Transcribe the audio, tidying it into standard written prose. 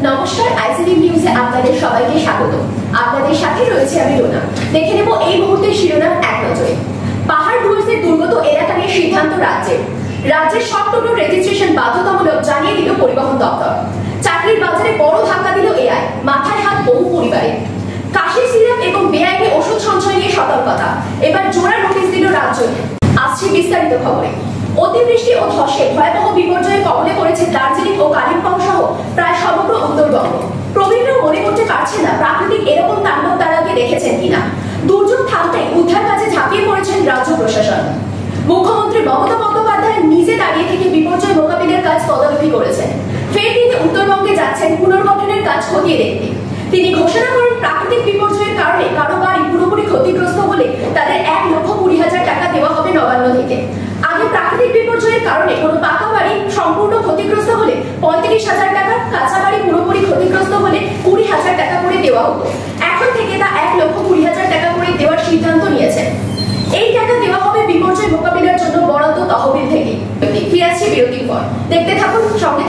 নমস্কার, আইসিডি নিউজে আপনাদের সবাইকে স্বাগত। আপনাদের সাথে রয়েছে আমি রোনা। দেখে নেব এই মুহূর্তের শিরোনাম এক নজরে। পাহাড় ডুয়ার্সের দুর্গত এলাকা নিয়ে সিদ্ধান্ত রাজ্যের সব টোটোর রেজিস্ট্রেশন বাধ্যতামূলক জানিয়ে দিল পরিবহন দপ্তর। চাকরির বাজারে বড় ধাক্কা দিল এআই, মাথায় হাত বহু পরিবারে। কাশির সিরাপ এবং বেআইনি ওষুধ সঞ্চয় নিয়ে সতর্কতা, এবার জোড়া নোটিশ দিল রাজ্য। আসছে বিস্তারিত খবরে। অতিবৃষ্টি ও ধসে ভয়াবহ বিপর্যয়ের কবলে পড়েছে দার্জিলিং ও কালিম্পং সহ প্রায় সমগ্র উত্তরবঙ্গ। প্রবীণরাও মনে করতে পারছে না প্রাকৃতিক এরকম তাণ্ডব তারা আগে দেখেছেন কিনা। দুর্যোগ থামতে উদ্ধার কাজে ঝাঁপিয়ে পড়েছেন রাজ্য প্রশাসন। মুখ্যমন্ত্রী মমতা বন্দ্যোপাধ্যায় নিজে দাঁড়িয়ে থেকে বিপর্যয় মোকাবিলার কাজ তদারকি করেছেন। ফের তিনি উত্তরবঙ্গে যাচ্ছেন পুনর্গঠনের কাজ খতিয়ে দেখতে। তিনি ঘোষণা করেন প্রাকৃতিক বিপর্যয়ের কারণে কারো বাড়ি পুরোপুরি ক্ষতিগ্রস্ত হলে তাদের 1,20,000 টাকা দেওয়া হবে নবান্ন থেকে। আগে প্রাকৃতিক বিপর্যয়ের কারণে কোনো পাকা বাড়ি সম্পূর্ণ ক্ষতিগ্রস্ত হলে 35,000 টাকা, কাঁচা বাড়ি পুরোপুরি ক্ষতিগ্রস্ত হলে 20,000 টাকা করে দেওয়া হতো। এখন থেকে তা 1,20,000 টাকা করে দেওয়ার সিদ্ধান্ত নিয়েছেন। এই টাকা দেওয়া হবে বিপর্যয় মোকাবিলার জন্য বরাদ্দ তহবিল থেকে। ফিরে আসছে বিরতির পর, দেখতে থাকুন, সঙ্গে